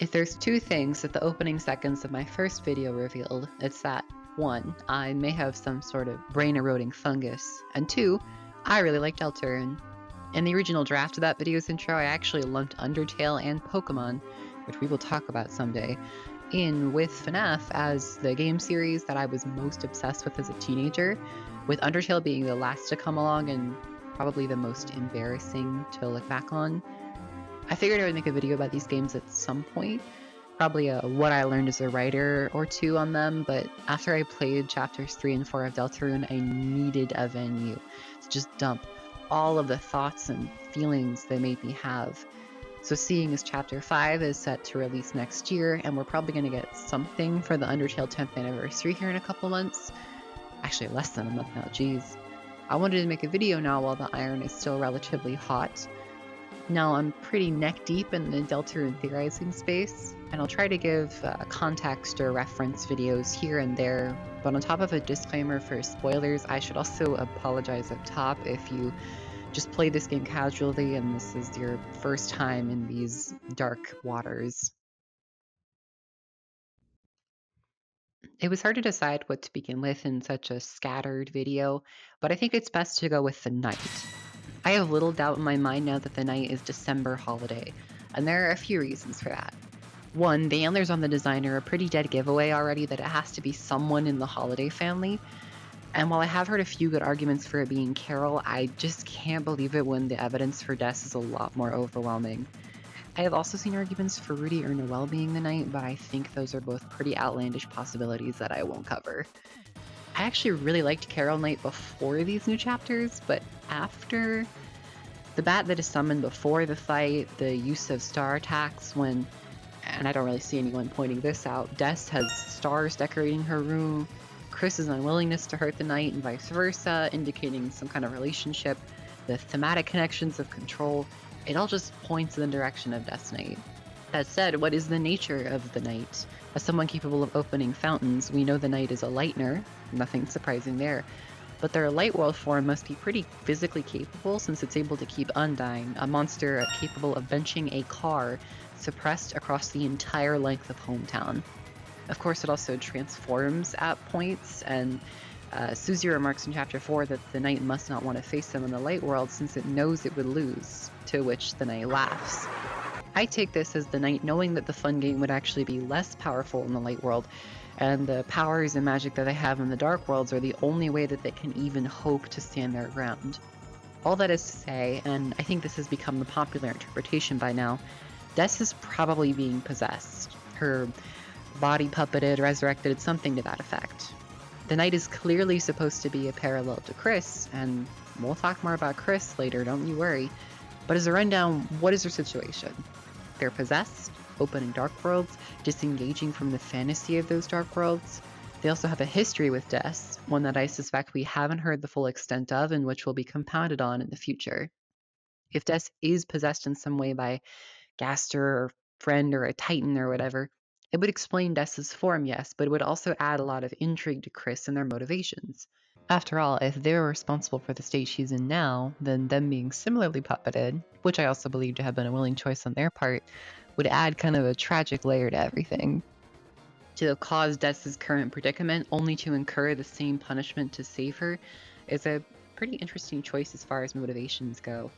If there's two things that the opening seconds of my first video revealed, it's that 1. I may have some sort of brain-eroding fungus, and 2. I really like Deltarune. In the original draft of that video's intro, I actually lumped Undertale and Pokemon, which we will talk about someday, in with FNAF as the game series that I was most obsessed with as a teenager, with Undertale being the last to come along and probably the most embarrassing to look back on. I figured I would make a video about these games at some point, probably what I learned as a writer or two on them, but after I played chapters 3 and 4 of Deltarune, I needed a venue to just dump all of the thoughts and feelings they made me have. So seeing as chapter 5 is set to release next year, and we're probably going to get something for the Undertale 10th anniversary here in a couple months, actually less than a month now, geez. I wanted to make a video now while the iron is still relatively hot. Now I'm pretty neck deep in the Deltarune theorizing space, and I'll try to give context or reference videos here and there, but on top of a disclaimer for spoilers, I should also apologize up top if you just played this game casually and this is your first time in these dark waters. It was hard to decide what to begin with in such a scattered video, but I think it's best to go with the night. I have little doubt in my mind now that the night is December holiday, and there are a few reasons for that. 1, the antlers on the design are a pretty dead giveaway already that it has to be someone in the holiday family, and while I have heard a few good arguments for it being Carol, I just can't believe it when the evidence for Des is a lot more overwhelming. I have also seen arguments for Rudy or Noelle being the knight, but I think those are both pretty outlandish possibilities that I won't cover. I actually really liked Carol Knight before these new chapters, but after, the bat that is summoned before the fight, the use of star attacks when, and I don't really see anyone pointing this out, Des has stars decorating her room, Chris's unwillingness to hurt the knight and vice versa, indicating some kind of relationship, the thematic connections of control, it all just points in the direction of Death Knight. That said, what is the nature of the knight? As someone capable of opening fountains, we know the knight is a lightner, nothing surprising there, but their light world form must be pretty physically capable since it's able to keep Undyne, a monster capable of benching a car suppressed across the entire length of Hometown. Of course, it also transforms at points, and Susie remarks in chapter 4 that the knight must not want to face him in the light world since it knows it would lose, to which the knight laughs. I take this as the knight knowing that the fun game would actually be less powerful in the light world, and the powers and magic that they have in the dark worlds are the only way that they can even hope to stand their ground. All that is to say, and I think this has become the popular interpretation by now, Des is probably being possessed. Her body puppeted, resurrected, something to that effect. The knight is clearly supposed to be a parallel to Chris, and we'll talk more about Chris later, don't you worry. But as a rundown, what is their situation? They're possessed, opening dark worlds, disengaging from the fantasy of those dark worlds. They also have a history with Des, one that I suspect we haven't heard the full extent of and which will be compounded on in the future. If Des is possessed in some way by Gaster or friend or a Titan or whatever, it would explain Des's form, yes, but it would also add a lot of intrigue to Chris and their motivations. After all, if they're responsible for the state she's in now, then them being similarly puppeted, which I also believe to have been a willing choice on their part, would add kind of a tragic layer to everything. To have caused Des's current predicament only to incur the same punishment to save her is a pretty interesting choice as far as motivations go.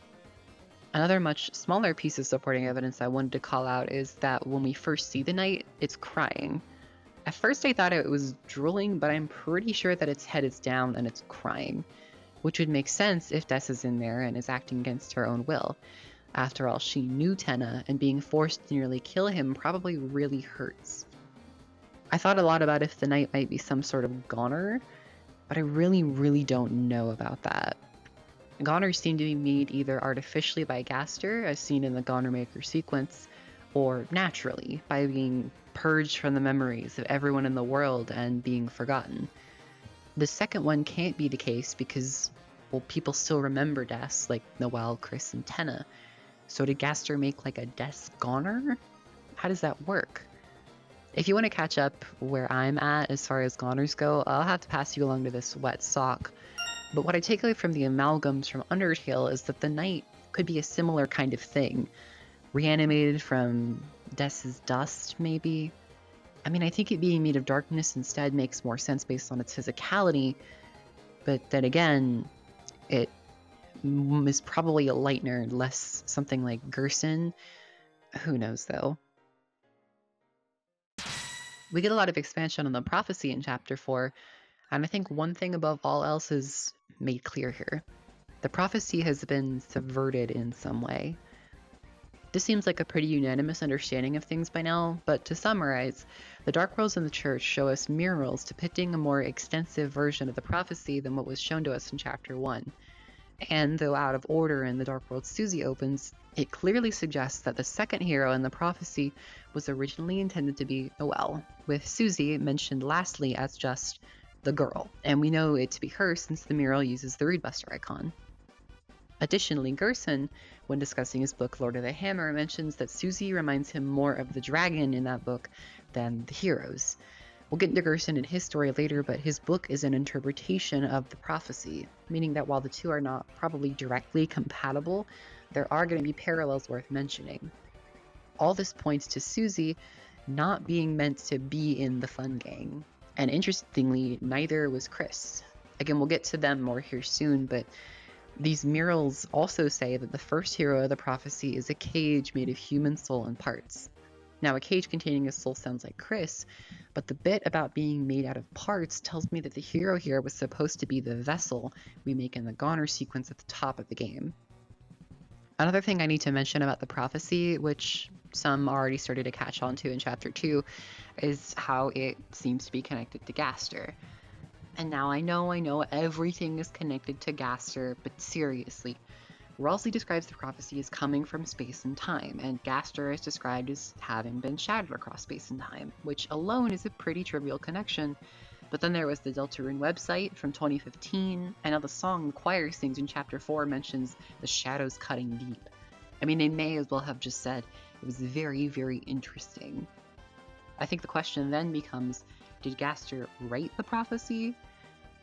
Another much smaller piece of supporting evidence I wanted to call out is that when we first see the knight, it's crying. At first I thought it was drooling, but I'm pretty sure that its head is down and it's crying, which would make sense if Des is in there and is acting against her own will. After all, she knew Tenna, and being forced to nearly kill him probably really hurts. I thought a lot about if the knight might be some sort of goner, but I really don't know about that. Goners seem to be made either artificially by Gaster, as seen in the Goner Maker sequence, or naturally, by being purged from the memories of everyone in the world and being forgotten. The second one can't be the case because, well, people still remember Des, like Noelle, Chris, and Tenna. So did Gaster make like a Des Goner? How does that work? If you want to catch up where I'm at as far as Goners go, I'll have to pass you along to this wet sock. But what I take away from the amalgams from Undertale is that the knight could be a similar kind of thing. reanimated from Death's dust, maybe. I mean, I think it being made of darkness instead makes more sense based on its physicality, but then again, it is probably a light nerd, less something like Gerson. Who knows, though? We get a lot of expansion on the prophecy in Chapter 4, and I think one thing above all else is made clear here. The prophecy has been subverted in some way. This seems like a pretty unanimous understanding of things by now, but to summarize, the Dark Worlds in the Church show us murals depicting a more extensive version of the prophecy than what was shown to us in Chapter 1. And though out of order in the Dark World Susie opens, it clearly suggests that the second hero in the prophecy was originally intended to be Noelle, with Susie mentioned lastly as just the girl, and we know it to be her since the mural uses the Reedbuster icon. Additionally, Gerson, when discussing his book Lord of the Hammer, mentions that Susie reminds him more of the dragon in that book than the heroes. We'll get into Gerson and his story later, but his book is an interpretation of the prophecy, meaning that while the two are not probably directly compatible, there are going to be parallels worth mentioning. All this points to Susie not being meant to be in the fun gang, and interestingly, neither was Chris. Again, we'll get to them more here soon, but these murals also say that the first hero of the prophecy is a cage made of human soul and parts. Now, a cage containing a soul sounds like Chris, but the bit about being made out of parts tells me that the hero here was supposed to be the vessel we make in the Goner sequence at the top of the game. Another thing I need to mention about the prophecy, which some already started to catch on to in Chapter 2, is how it seems to be connected to Gaster. And now I know everything is connected to Gaster, but seriously, Ralsei describes the prophecy as coming from space and time, and Gaster is described as having been shattered across space and time, which alone is a pretty trivial connection. But then there was the Deltarune website from 2015, and now the song the choir sings in Chapter 4 mentions the shadows cutting deep. I mean, they may as well have just said it was very, very interesting. I think the question then becomes, did Gaster write the prophecy?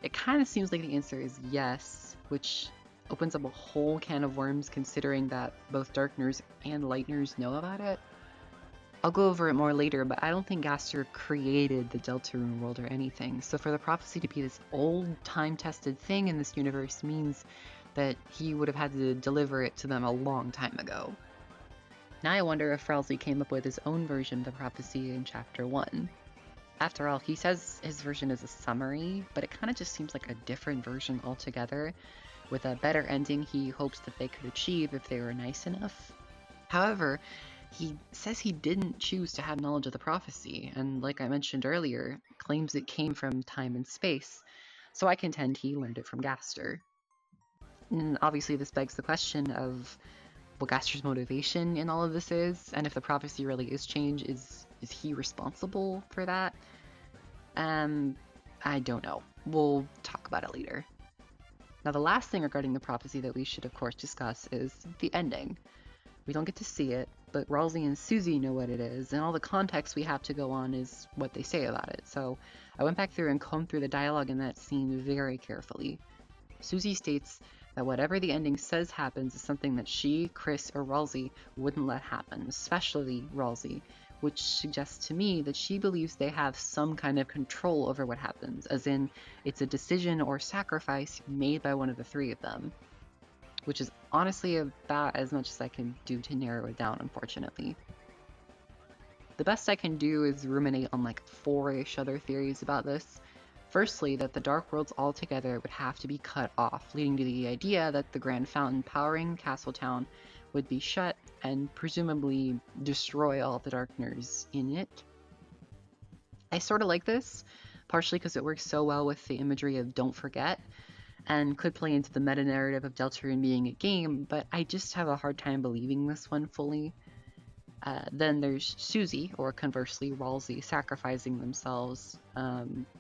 It kind of seems like the answer is yes, which opens up a whole can of worms considering that both Darkners and Lightners know about it. I'll go over it more later, but I don't think Gaster created the Deltarune world or anything, so for the prophecy to be this old, time-tested thing in this universe means that he would have had to deliver it to them a long time ago. Now I wonder if Ralsei came up with his own version of the prophecy in Chapter 1. After all, he says his version is a summary, but it kind of just seems like a different version altogether, with a better ending he hopes that they could achieve if they were nice enough. However, he says he didn't choose to have knowledge of the prophecy, and like I mentioned earlier, claims it came from time and space, so I contend he learned it from Gaster. And obviously this begs the question of what Gaster's motivation in all of this is, and if the prophecy really is changed, is he responsible for that? I don't know. We'll talk about it later. Now the last thing regarding the prophecy that we should of course discuss is the ending. We don't get to see it, but Ralsei and Susie know what it is, and all the context we have to go on is what they say about it. So I went back through and combed through the dialogue in that scene very carefully. Susie states that whatever the ending says happens is something that she, Chris, or Ralsei wouldn't let happen, especially Ralsei, which suggests to me that she believes they have some kind of control over what happens, as in it's a decision or sacrifice made by one of the three of them, which is honestly about as much as I can do to narrow it down, unfortunately. The best I can do is ruminate on like 4-ish other theories about this. Firstly, that the Dark Worlds altogether would have to be cut off, leading to the idea that the Grand Fountain powering Castletown would be shut and presumably destroy all the Darkners in it. I sort of like this, partially because it works so well with the imagery of Don't Forget, and could play into the meta-narrative of Deltarune being a game, but I just have a hard time believing this one fully. Then there's Susie, or conversely Ralsei, sacrificing themselves,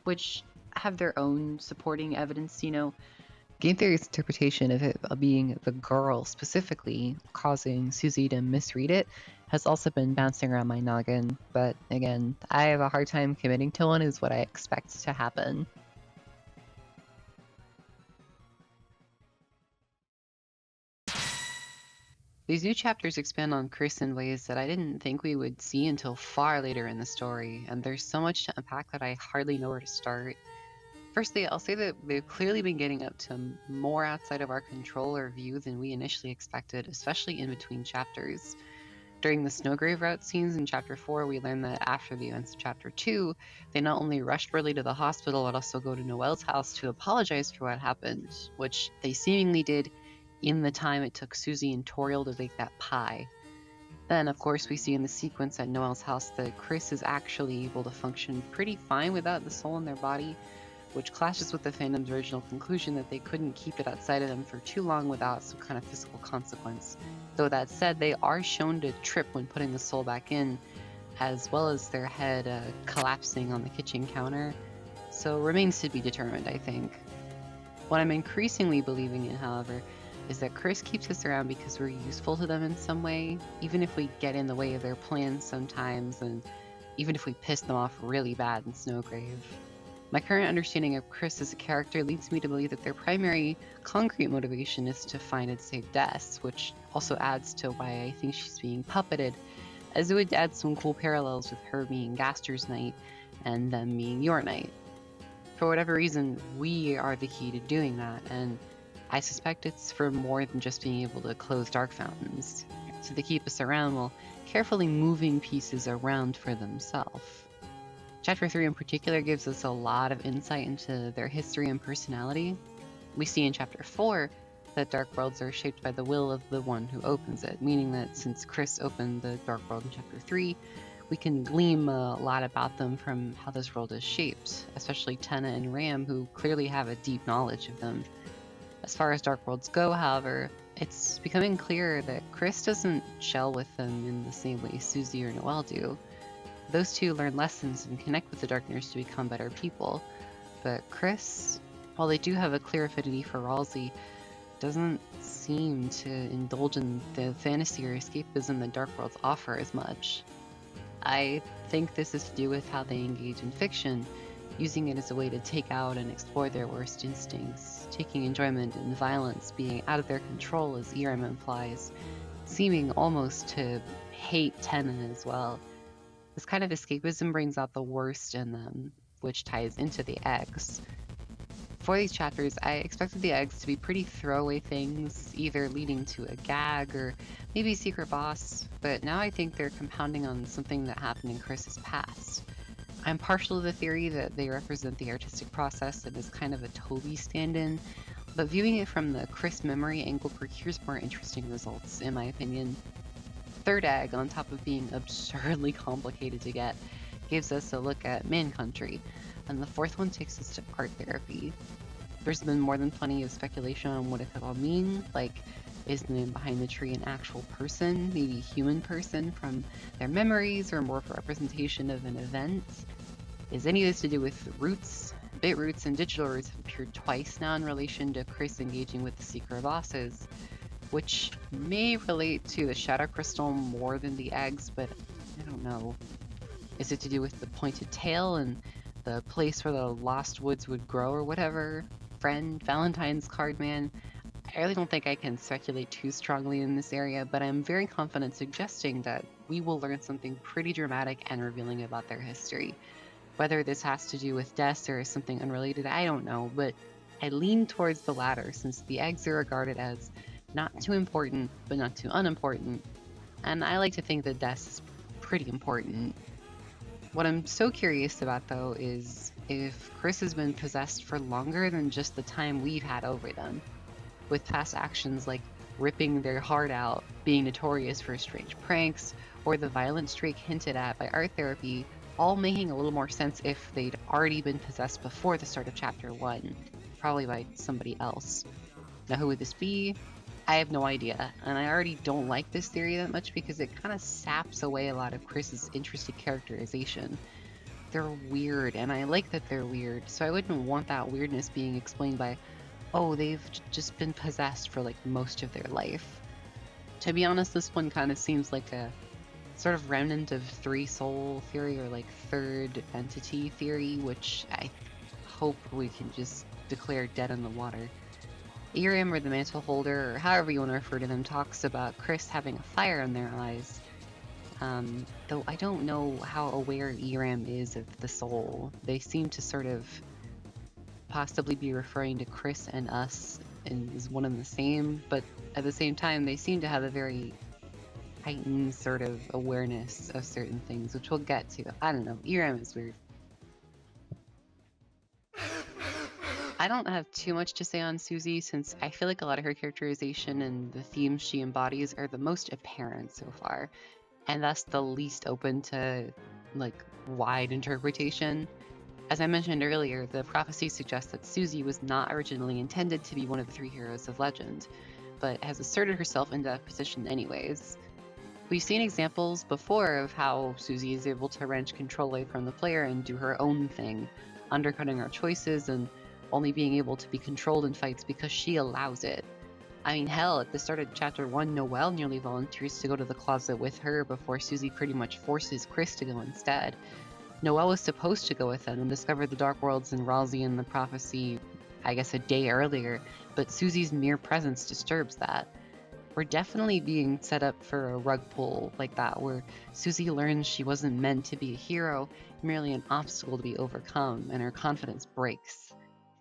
which have their own supporting evidence, you know. Game theory's interpretation of it being the girl specifically causing Susie to misread it has also been bouncing around my noggin, but again, I have a hard time committing to one is what I expect to happen. These new chapters expand on Chris in ways that I didn't think we would see until far later in the story, and there's so much to unpack that I hardly know where to start. Firstly, I'll say that they've clearly been getting up to more outside of our control or view than we initially expected, especially in between chapters. During the Snowgrave route scenes in Chapter 4, we learn that after the events of Chapter 2, they not only rushed Ridley to the hospital, but also go to Noelle's house to apologize for what happened, which they seemingly did in the time it took Susie and Toriel to bake that pie. Then, of course, we see in the sequence at Noelle's house that Chris is actually able to function pretty fine without the soul in their body, which clashes with the fandom's original conclusion that they couldn't keep it outside of them for too long without some kind of physical consequence. Though that said, they are shown to trip when putting the soul back in, as well as their head collapsing on the kitchen counter, so remains to be determined, I think. What I'm increasingly believing in, however, is that Chris keeps us around because we're useful to them in some way, even if we get in the way of their plans sometimes, and even if we piss them off really bad in Snowgrave. My current understanding of Chris as a character leads me to believe that their primary concrete motivation is to find and save Des, which also adds to why I think she's being puppeted, as it would add some cool parallels with her being Gaster's knight and them being your knight. For whatever reason, we are the key to doing that, and I suspect it's for more than just being able to close dark fountains. So they keep us around while carefully moving pieces around for themselves. Chapter 3 in particular gives us a lot of insight into their history and personality. We see in Chapter 4 that dark worlds are shaped by the will of the one who opens it, meaning that since Chris opened the dark world in Chapter 3, we can glean a lot about them from how this world is shaped, especially Tenna and Ram, who clearly have a deep knowledge of them. As far as dark worlds go, however, it's becoming clearer that Chris doesn't gel with them in the same way Susie or Noelle do. Those two learn lessons and connect with the Darkness to become better people, but Chris, while they do have a clear affinity for Ralsei, doesn't seem to indulge in the fantasy or escapism that dark worlds offer as much. I think this is to do with how they engage in fiction, using it as a way to take out and explore their worst instincts, taking enjoyment in violence, being out of their control as Eram implies, seeming almost to hate Tenna as well. This kind of escapism brings out the worst in them, which ties into the eggs. For these chapters, I expected the eggs to be pretty throwaway things, either leading to a gag or maybe a secret boss, but now I think they're compounding on something that happened in Chris's past. I'm partial to the theory that they represent the artistic process and is kind of a Toby stand-in, but viewing it from the Chris memory angle procures more interesting results, in my opinion. Third egg, on top of being absurdly complicated to get, gives us a look at Man Country, and the fourth one takes us to art therapy. There's been more than plenty of speculation on what it could all mean, like, is the man behind the tree an actual person, maybe a human person from their memories, or more of a representation of an event? Is any of this to do with roots? Bit roots and digital roots have appeared twice now in relation to Chris engaging with the secret bosses, which may relate to the Shadow Crystal more than the eggs, but I don't know. Is it to do with the pointed tail and the place where the lost woods would grow or whatever? Friend, Valentine's card man? I really don't think I can speculate too strongly in this area, but I'm very confident suggesting that we will learn something pretty dramatic and revealing about their history. Whether this has to do with death or something unrelated, I don't know, but I lean towards the latter since the eggs are regarded as not too important, but not too unimportant, and I like to think that death is pretty important. What I'm so curious about, though, is if Chris has been possessed for longer than just the time we've had over them, with past actions like ripping their heart out, being notorious for strange pranks, or the violent streak hinted at by art therapy, all making a little more sense if they'd already been possessed before the start of Chapter 1, probably by somebody else. Now, who would this be? I have no idea, and I already don't like this theory that much because it kind of saps away a lot of Chris's interesting characterization. They're weird, and I like that they're weird, so I wouldn't want that weirdness being explained by, oh, they've just been possessed for like most of their life. To be honest, this one kind of seems like a sort of remnant of three soul theory or like third entity theory, which I hope we can just declare dead in the water. Erim, or the mantle holder, or however you want to refer to them, talks about Chris having a fire in their eyes. Though I don't know how aware Erim is of the soul. They seem to sort of possibly be referring to Chris and us and is one and the same, but at the same time, they seem to have a very heightened sort of awareness of certain things, which we'll get to. I don't know. Erim is weird. I don't have too much to say on Susie, since I feel like a lot of her characterization and the themes she embodies are the most apparent so far, and thus the least open to, like, wide interpretation. As I mentioned earlier, the prophecy suggests that Susie was not originally intended to be one of the three heroes of legend, but has asserted herself into that position anyways. We've seen examples before of how Susie is able to wrench control away from the player and do her own thing, undercutting our choices and only being able to be controlled in fights because she allows it. I mean, hell, at the start of Chapter 1, Noelle nearly volunteers to go to the closet with her before Susie pretty much forces Chris to go instead. Noelle was supposed to go with them and discover the Dark Worlds and Ralsei and the prophecy, I guess, a day earlier, but Susie's mere presence disturbs that. We're definitely being set up for a rug pull like that, where Susie learns she wasn't meant to be a hero, merely an obstacle to be overcome, and her confidence breaks.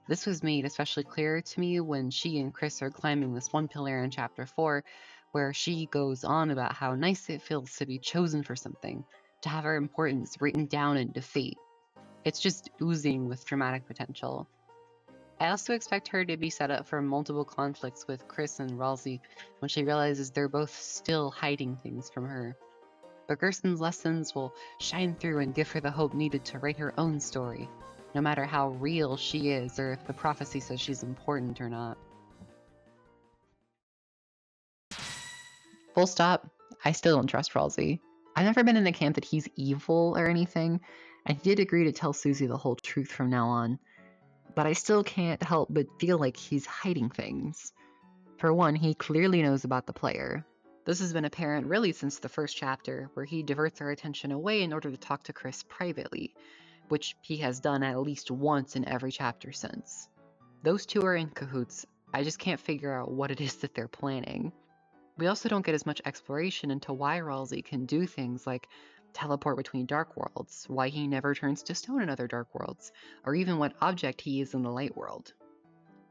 This was made especially clear to me when she and Chris are climbing this one pillar in Chapter 4, where she goes on about how nice it feels to be chosen for something, to have our importance written down into fate. It's just oozing with dramatic potential. I also expect her to be set up for multiple conflicts with Chris and Ralsei when she realizes they're both still hiding things from her. But Gerson's lessons will shine through and give her the hope needed to write her own story, no matter how real she is or if the prophecy says she's important or not. Full stop. I still don't trust Ralsei. I've never been in the camp that he's evil or anything, and he did agree to tell Susie the whole truth from now on. But I still can't help but feel like he's hiding things. For one, he clearly knows about the player. This has been apparent really since the first chapter, where he diverts our attention away in order to talk to Chris privately, which he has done at least once in every chapter since. Those two are in cahoots. I just can't figure out what it is that they're planning. We also don't get as much exploration into why Ralsei can do things like teleport between dark worlds, why he never turns to stone in other dark worlds, or even what object he is in the light world.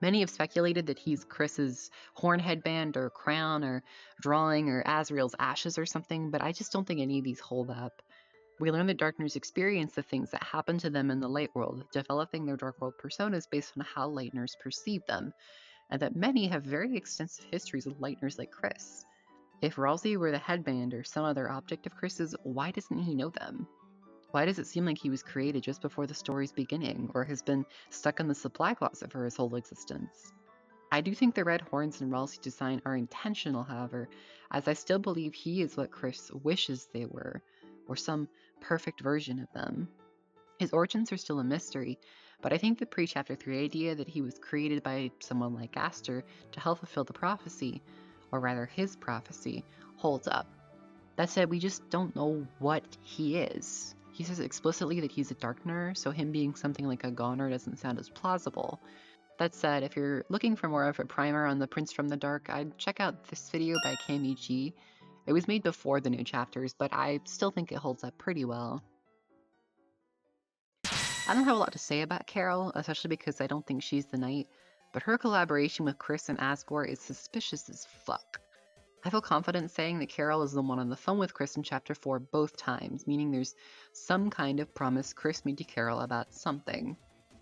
Many have speculated that he's Chris's horn headband or crown or drawing or Azrael's ashes or something, but I just don't think any of these hold up. We learn that Darkners experience the things that happen to them in the light world, developing their dark world personas based on how Lightners perceive them, and that many have very extensive histories with Lightners like Chris. If Ralsei were the headband or some other object of Chris's, why doesn't he know them? Why does it seem like he was created just before the story's beginning, or has been stuck in the supply closet for his whole existence? I do think the red horns in Ralsei's design are intentional, however, as I still believe he is what Chris wishes they were, or some perfect version of them. His origins are still a mystery, but I think the pre-Chapter 3 idea that he was created by someone like Gaster to help fulfill the prophecy, or rather his prophecy, holds up. That said, we just don't know what he is. He says explicitly that he's a Darkner, so him being something like a Goner doesn't sound as plausible. That said, if you're looking for more of a primer on the Prince from the Dark, I'd check out this video by Cam. It was made before the new chapters, but I still think it holds up pretty well. I don't have a lot to say about Carol, especially because I don't think she's the knight, but her collaboration with Chris and Asgore is suspicious as fuck. I feel confident saying that Carol is the one on the phone with Chris in Chapter 4 both times, meaning there's some kind of promise Chris made to Carol about something.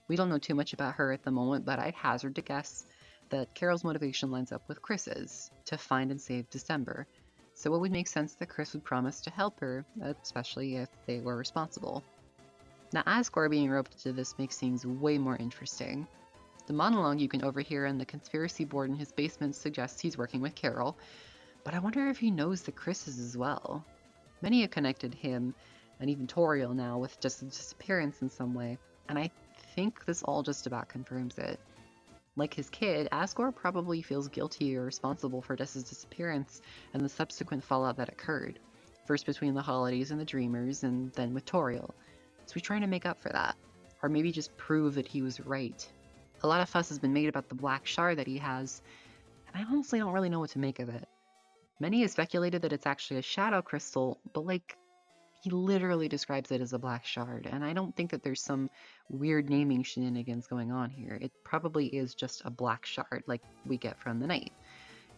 We don't know too much about her at the moment, but I'd hazard to guess that Carol's motivation lines up with Chris's, to find and save December. So it would make sense that Chris would promise to help her, especially if they were responsible. Now, Asgore being roped into this makes things way more interesting. The monologue you can overhear on the conspiracy board in his basement suggests he's working with Carol, but I wonder if he knows the Chris's as well. Many have connected him, and even Toriel now, with just a disappearance in some way, and I think this all just about confirms it. Like his kid, Asgore probably feels guilty or responsible for Jess's disappearance and the subsequent fallout that occurred, first between the Holidays and the Dreamers, and then with Toriel. So he's trying to make up for that, or maybe just prove that he was right. A lot of fuss has been made about the black shard that he has, and I honestly don't really know what to make of it. Many have speculated that it's actually a shadow crystal, but he literally describes it as a black shard, and I don't think that there's some weird naming shenanigans going on here. It probably is just a black shard, like we get from the knight.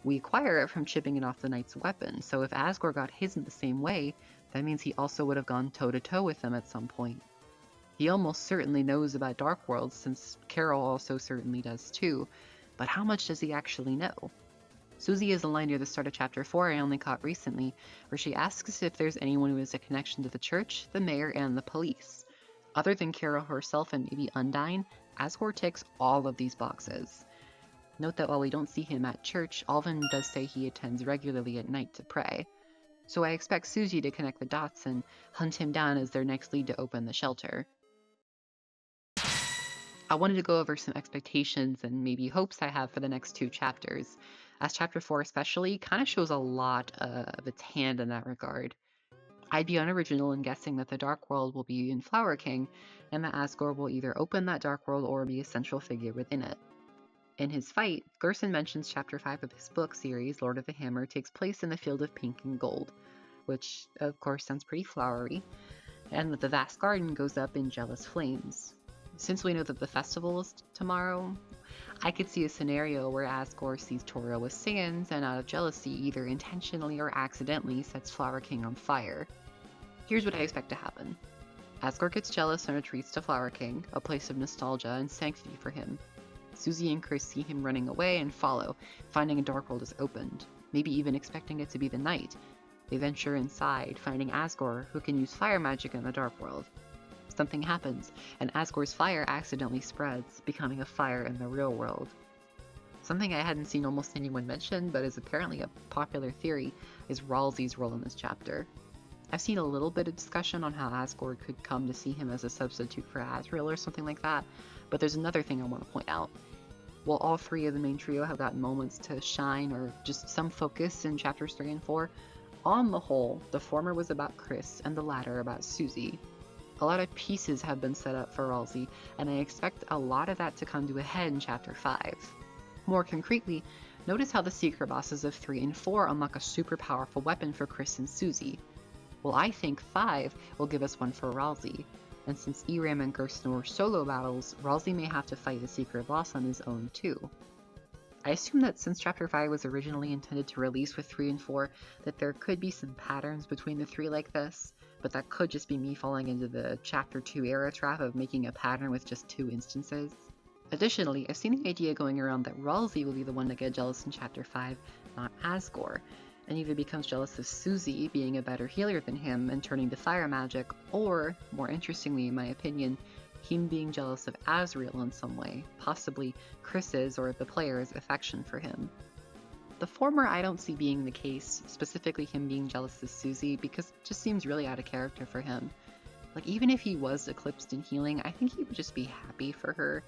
We acquire it from chipping it off the knight's weapon, so if Asgore got his in the same way, that means he also would have gone toe-to-toe with them at some point. He almost certainly knows about Dark Worlds, since Carol also certainly does too, but how much does he actually know? Susie has a line near the start of Chapter 4 I only caught recently, where she asks if there's anyone who has a connection to the church, the mayor, and the police. Other than Carol herself and maybe Undine, Asgore ticks all of these boxes. Note that while we don't see him at church, Alvin does say he attends regularly at night to pray. So I expect Susie to connect the dots and hunt him down as their next lead to open the shelter. I wanted to go over some expectations and maybe hopes I have for the next 2 chapters, as Chapter 4 especially kind of shows a lot of its hand in that regard. I'd be unoriginal in guessing that the Dark World will be in Flower King, and that Asgore will either open that Dark World or be a central figure within it. In his fight, Gerson mentions Chapter 5 of his book series, Lord of the Hammer, takes place in the field of pink and gold, which of course sounds pretty flowery, and that the vast garden goes up in jealous flames. Since we know that the festival is tomorrow, I could see a scenario where Asgore sees Toro with sands and out of jealousy either intentionally or accidentally sets Flower King on fire. Here's what I expect to happen. Asgore gets jealous and retreats to Flower King, a place of nostalgia and sanctity for him. Susie and Chris see him running away and follow, finding a Dark World is opened, maybe even expecting it to be the night. They venture inside, finding Asgore, who can use fire magic in the Dark World. Something happens, and Asgore's fire accidentally spreads, becoming a fire in the real world. Something I hadn't seen almost anyone mention, but is apparently a popular theory, is Ralsei's role in this chapter. I've seen a little bit of discussion on how Asgore could come to see him as a substitute for Asriel or something like that, but there's another thing I want to point out. While all 3 of the main trio have gotten moments to shine or just some focus in chapters 3 and 4, on the whole, the former was about Chris and the latter about Susie. A lot of pieces have been set up for Ralsei, and I expect a lot of that to come to a head in Chapter 5. More concretely, notice how the secret bosses of 3 and 4 unlock a super powerful weapon for Chris and Susie. Well, I think 5 will give us one for Ralsei, and since Eram and Gerson were solo battles, Ralsei may have to fight the secret boss on his own too. I assume that since Chapter 5 was originally intended to release with 3 and 4, that there could be some patterns between the 3 like this, but that could just be me falling into the Chapter 2 era trap of making a pattern with just 2 instances. Additionally, I've seen the idea going around that Ralsei will be the one to get jealous in Chapter 5, not Asgore, and either becomes jealous of Susie being a better healer than him and turning to fire magic, or, more interestingly in my opinion, him being jealous of Asriel in some way, possibly Chris's or the player's affection for him. The former I don't see being the case, specifically him being jealous of Susie, because it just seems really out of character for him. Even if he was eclipsed in healing, I think he would just be happy for her,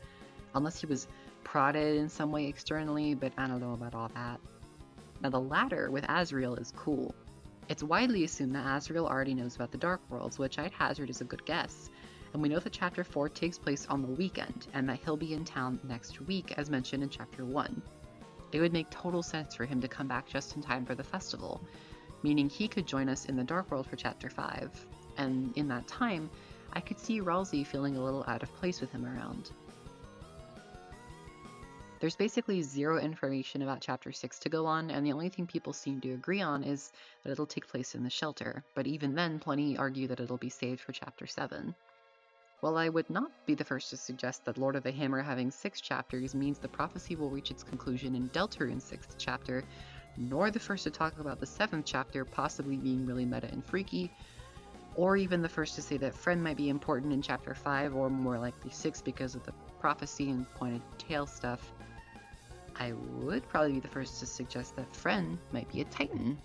unless he was prodded in some way externally, but I don't know about all that. Now the latter, with Asriel, is cool. It's widely assumed that Asriel already knows about the Dark Worlds, which I'd hazard is a good guess, and we know that Chapter 4 takes place on the weekend, and that he'll be in town next week, as mentioned in Chapter 1. It would make total sense for him to come back just in time for the festival, meaning he could join us in the Dark World for Chapter 5, and in that time, I could see Ralsei feeling a little out of place with him around. There's basically 0 information about Chapter 6 to go on, and the only thing people seem to agree on is that it'll take place in the shelter, but even then, plenty argue that it'll be saved for Chapter 7. While I would not be the first to suggest that Lord of the Hammer having 6 chapters means the prophecy will reach its conclusion in Deltarune's 6th chapter, nor the first to talk about the 7th chapter possibly being really meta and freaky, or even the first to say that Friend might be important in Chapter 5, or more likely 6 because of the prophecy and pointed tail stuff, I would probably be the first to suggest that Friend might be a Titan.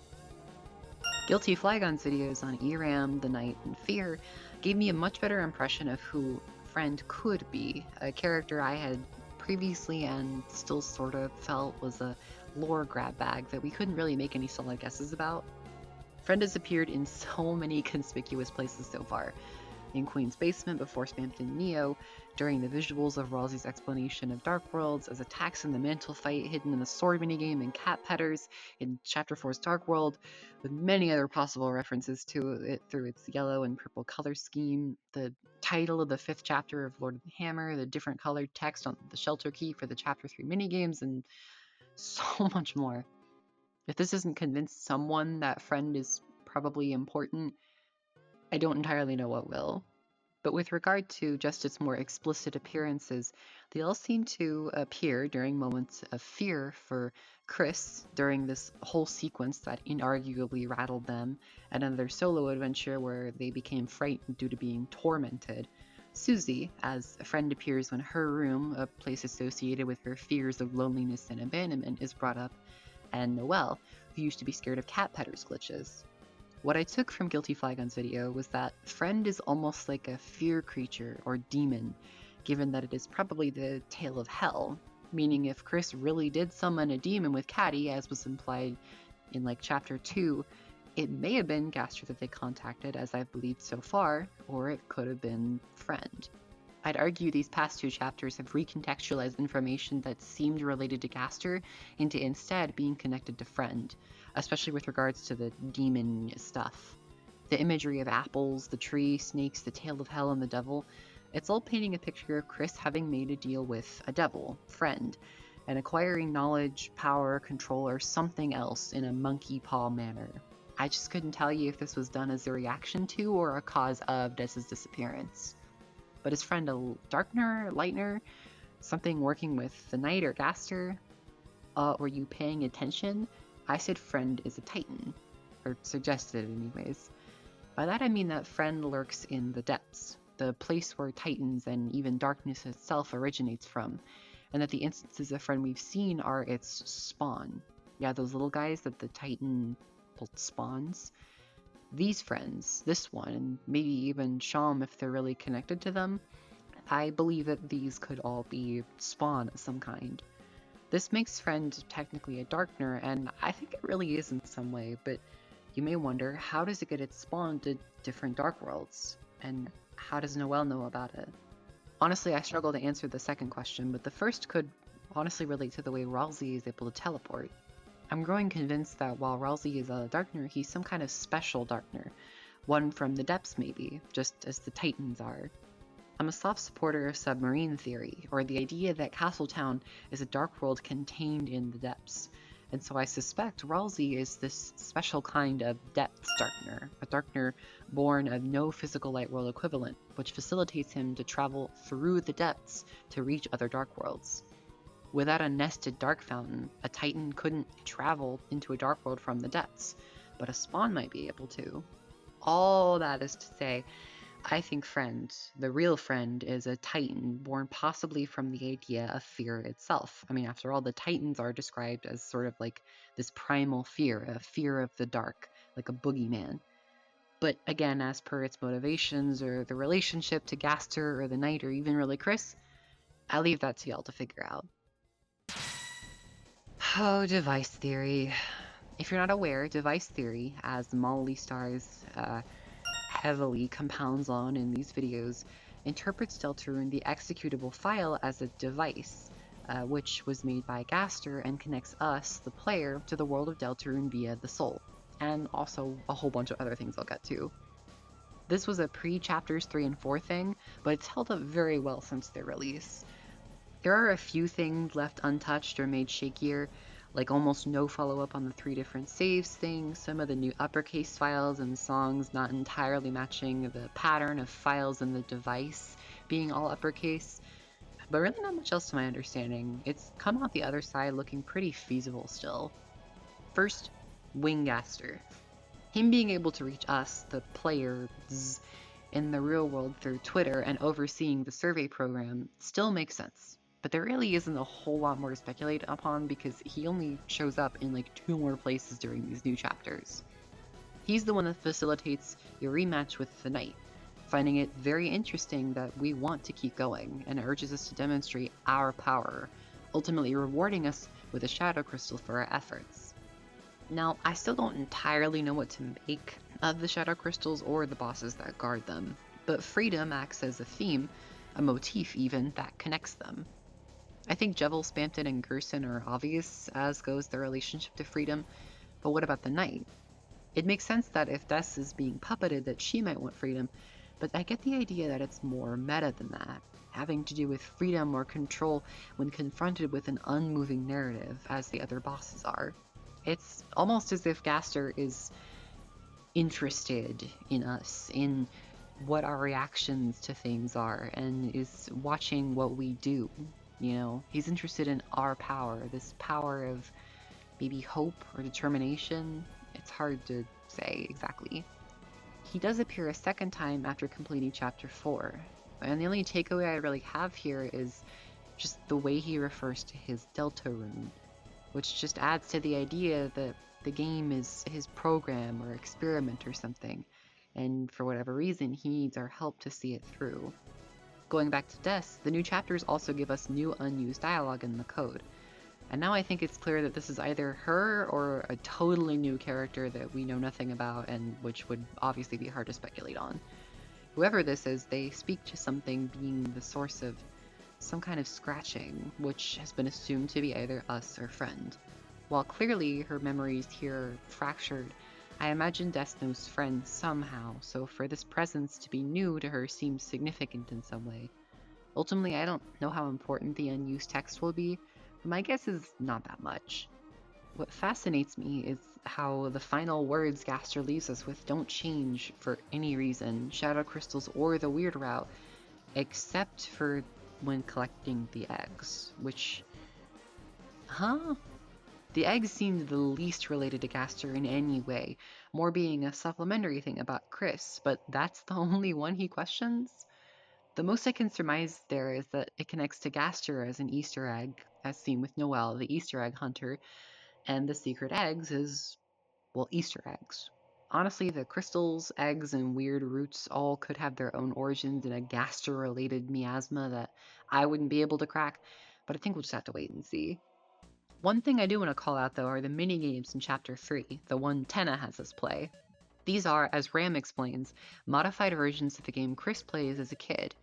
Guilty Flygon's videos on Eram, the Knight, and Fear gave me a much better impression of who Friend could be, a character I had previously and still sort of felt was a lore grab bag that we couldn't really make any solid guesses about. Friend has appeared in so many conspicuous places so far. in Queen's basement before Spammed in Neo, during the visuals of Ralsei's explanation of Dark Worlds, as attacks in the Mantle fight hidden in the sword minigame and cat petters in Chapter 4's Dark World, with many other possible references to it through its yellow and purple color scheme, the title of the 5th chapter of Lord of the Hammer, the different colored text on the shelter key for the Chapter 3 minigames, and so much more. If this doesn't convince someone that Friend is probably important, I don't entirely know what will. But with regard to just its more explicit appearances, they all seem to appear during moments of fear for Chris during this whole sequence that inarguably rattled them, and another solo adventure where they became frightened due to being tormented. Susie, as a Friend appears when her room, a place associated with her fears of loneliness and abandonment, is brought up, and Noelle, who used to be scared of cat petters glitches. What I took from Guilty Flygun's video was that Friend is almost like a fear creature or demon, given that it is probably the tail of hell, meaning if Chris really did summon a demon with Caddy, as was implied in like Chapter 2, it may have been Gaster that they contacted, as I've believed so far, or it could have been Friend. I'd argue these past 2 chapters have recontextualized information that seemed related to Gaster into instead being connected to Friend, especially with regards to the demon stuff. The imagery of apples, the tree, snakes, the tail of hell, and the devil, it's all painting a picture of Chris having made a deal with a devil, Friend, and acquiring knowledge, power, control, or something else in a monkey paw manner. I just couldn't tell you if this was done as a reaction to or a cause of Des's disappearance. But is Friend a Darkner, Lightner, something working with the Knight or Gaster? Were you paying attention? I said Friend is a Titan, or suggested anyways. By that I mean that Friend lurks in the depths, the place where Titans and even darkness itself originates from, and that the instances of Friend we've seen are its spawn. Yeah, those little guys that the Titan spawns. These friends, this one, and maybe even Sham if they're really connected to them, I believe that these could all be spawn of some kind. This makes Friend technically a Darkner, and I think it really is in some way, but you may wonder, how does it get its spawn to different Dark Worlds? And how does Noelle know about it? Honestly, I struggle to answer the second question, but the first could honestly relate to the way Ralsei is able to teleport. I'm growing convinced that while Ralsei is a Darkner, he's some kind of special Darkner. One from the depths maybe, just as the Titans are. I'm a soft supporter of submarine theory, or the idea that Castletown is a dark world contained in the depths. And so I suspect Ralsei is this special kind of depths Darkner, a Darkner born of no physical light world equivalent, which facilitates him to travel through the depths to reach other dark worlds. Without a nested dark fountain, a Titan couldn't travel into a dark world from the depths, but a spawn might be able to. All that is to say, I think Friend, the real Friend, is a Titan born possibly from the idea of fear itself. I mean, after all, the Titans are described as sort of like this primal fear, a fear of the dark, like a boogeyman. But again, as per its motivations or the relationship to Gaster or the Knight or even really Chris, I leave that to y'all to figure out. Oh, device theory. If you're not aware, device theory, as Molly Stars heavily compounds on in these videos, interprets Deltarune, the executable file, as a device, which was made by Gaster and connects us, the player, to the world of Deltarune via the soul, and also a whole bunch of other things I'll get to. This was a pre-chapters 3 and 4 thing, but it's held up very well since their release. There are a few things left untouched or made shakier, like almost no follow-up on the 3 different saves thing, some of the new uppercase files and songs not entirely matching the pattern of files in the device being all uppercase, but really not much else to my understanding. It's come out the other side looking pretty feasible still. First, Gaster. Him being able to reach us, the players, in the real world through Twitter and overseeing the survey program still makes sense. But there really isn't a whole lot more to speculate upon because he only shows up in like 2 more places during these new chapters. He's the one that facilitates your rematch with the Knight, finding it very interesting that we want to keep going and urges us to demonstrate our power, ultimately rewarding us with a Shadow Crystal for our efforts. Now, I still don't entirely know what to make of the Shadow Crystals or the bosses that guard them. but freedom acts as a theme, a motif even, that connects them. I think Jevil, Spamton, and Gerson are obvious, as goes their relationship to freedom, but what about the knight? It makes sense that if Des is being puppeted that she might want freedom, but I get the idea that it's more meta than that, having to do with freedom or control when confronted with an unmoving narrative, as the other bosses are. It's almost as if Gaster is interested in us, in what our reactions to things are, and is watching what we do. You know, he's interested in our power, this power of maybe hope or determination. It's hard to say exactly. He does appear a second time after completing chapter 4, and the only takeaway I really have here is just the way he refers to his Deltarune, which just adds to the idea that the game is his program or experiment or something, and for whatever reason, he needs our help to see it through. Going back to Des, the new chapters also give us new unused dialogue in the code. And now I think it's clear that this is either her or a totally new character that we know nothing about, and which would obviously be hard to speculate on. Whoever this is, they speak to something being the source of some kind of scratching, which has been assumed to be either us or friend. While clearly her memories here are fractured, I imagine Des knows friend somehow, so for this presence to be new to her seems significant in some way. Ultimately, I don't know how important the unused text will be, but my guess is not that much. What fascinates me is how the final words Gaster leaves us with don't change for any reason, shadow crystals or the weird route, except for when collecting the eggs, which... Huh? The eggs seemed the least related to Gaster in any way, more being a supplementary thing about Chris, but that's the only one he questions? The most I can surmise there is that it connects to Gaster as an Easter egg, as seen with Noelle, the Easter egg hunter, and the secret eggs is, well, Easter eggs. Honestly, the crystals, eggs, and weird roots all could have their own origins in a Gaster-related miasma that I wouldn't be able to crack, but I think we'll just have to wait and see. One thing I do want to call out, though, are the mini-games in Chapter 3, the one Tenna has us play. These are, as Ram explains, modified versions of the game Chris plays as a kid,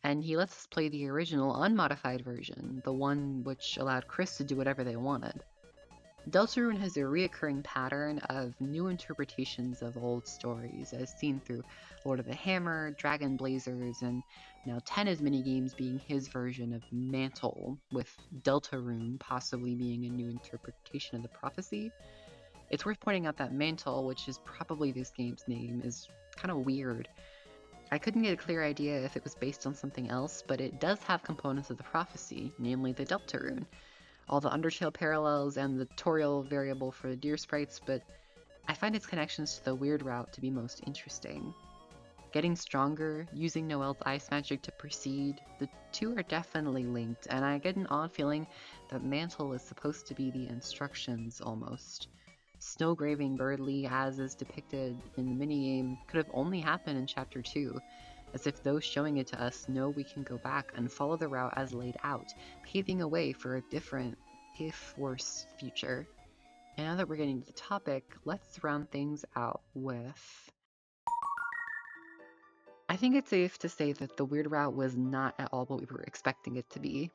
and he lets us play the original unmodified version, the one which allowed Chris to do whatever they wanted. Deltarune has a reoccurring pattern of new interpretations of old stories, as seen through Lord of the Hammer, Dragon Blazers, and now Tenna's minigames being his version of Mantle, with Deltarune possibly being a new interpretation of the prophecy. It's worth pointing out that Mantle, which is probably this game's name, is kind of weird. I couldn't get a clear idea if it was based on something else, but it does have components of the prophecy, namely the Deltarune, all the Undertale parallels and the tutorial variable for the deer sprites, but I find its connections to the weird route to be most interesting. Getting stronger, using Noelle's ice magic to proceed, the two are definitely linked, and I get an odd feeling that Mantle is supposed to be the instructions almost. Snowgraving Birdly, as is depicted in the minigame, could have only happened in Chapter 2, as if those showing it to us know we can go back and follow the route as laid out, paving a way for a different, if worse, future. And now that we're getting to the topic, let's round things out with... I think it's safe to say that the weird route was not at all what we were expecting it to be.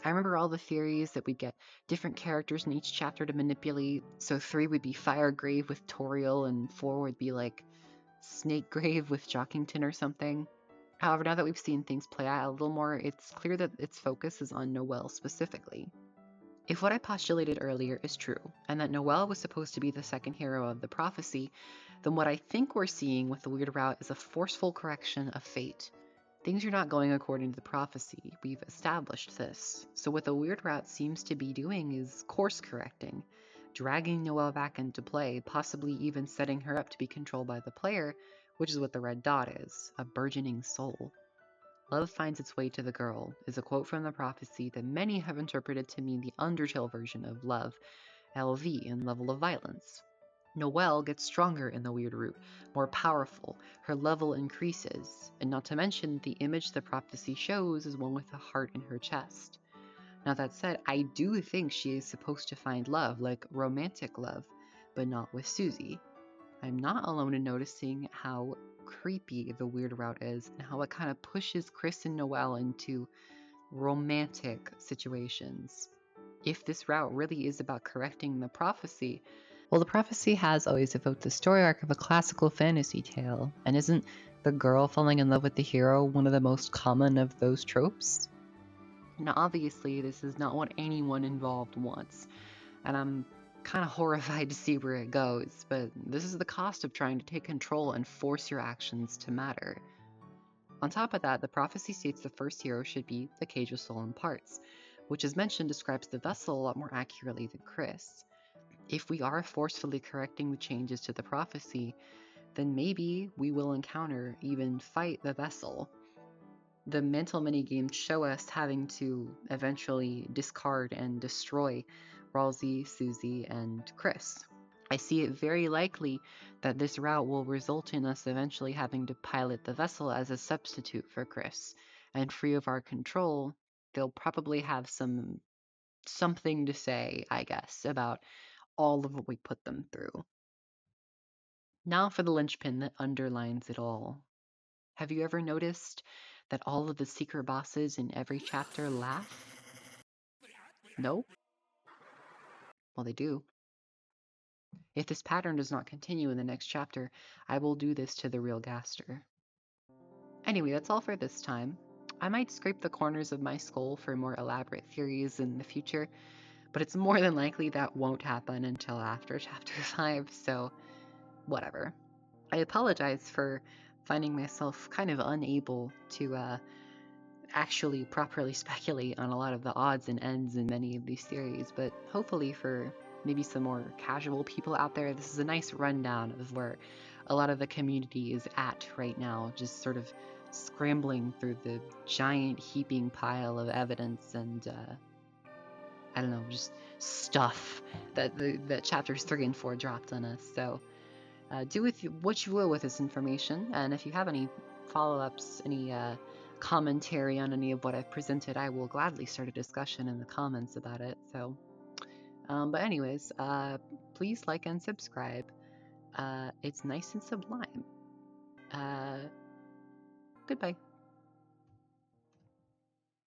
I remember all the theories that we'd get different characters in each chapter to manipulate, so 3 would be Firegrave with Toriel, and 4 would be like Snakegrave with Jockington or something. However, now that we've seen things play out a little more, it's clear that its focus is on Noelle specifically. If what I postulated earlier is true, and that Noelle was supposed to be the second hero of the prophecy, then what I think we're seeing with the weird route is a forceful correction of fate. Things are not going according to the prophecy, we've established this. So what the weird route seems to be doing is course correcting, dragging Noelle back into play, possibly even setting her up to be controlled by the player, which is what the red dot is, a burgeoning soul. Love finds its way to the girl is a quote from the prophecy that many have interpreted to mean the Undertale version of love, LV in level of violence. Noelle gets stronger in the weird route, more powerful, her level increases, and not to mention the image the prophecy shows is one with a heart in her chest. Now that said, I do think she is supposed to find love, like romantic love, but not with Susie. I'm not alone in noticing how creepy the weird route is and how it kind of pushes Chris and Noelle into romantic situations. If this route really is about correcting the prophecy, well, the prophecy has always evoked the story arc of a classical fantasy tale, and isn't the girl falling in love with the hero one of the most common of those tropes? Now, obviously, this is not what anyone involved wants, and I'm kind of horrified to see where it goes, but this is the cost of trying to take control and force your actions to matter. On top of that, the prophecy states the first hero should be the Cage of Soul and Parts, which as mentioned describes the vessel a lot more accurately than Chris. If we are forcefully correcting the changes to the prophecy, then maybe we will encounter, even fight the vessel. The mental minigames show us having to eventually discard and destroy Ralsei, Susie, and Chris. I see it very likely that this route will result in us eventually having to pilot the vessel as a substitute for Chris. And free of our control, they'll probably have something to say, I guess, about all of what we put them through. Now for the linchpin that underlines it all. Have you ever noticed that all of the secret bosses in every chapter laugh? No? Well, they do. If this pattern does not continue in the next chapter, I will do this to the real Gaster. Anyway, that's all for this time. I might scrape the corners of my skull for more elaborate theories in the future, but it's more than likely that won't happen until after chapter 5, so whatever. I apologize for finding myself kind of unable to actually properly speculate on a lot of the odds and ends in many of these theories, but hopefully for maybe some more casual people out there, this is a nice rundown of where a lot of the community is at right now, just sort of scrambling through the giant heaping pile of evidence and I don't know, just stuff that chapters 3 and 4 dropped on us. So do with what you will with this information, and if you have any follow-ups, any commentary on any of what I've presented, I will gladly start a discussion in the comments about it. So, but anyways, please like and subscribe. It's nice and sublime. Goodbye.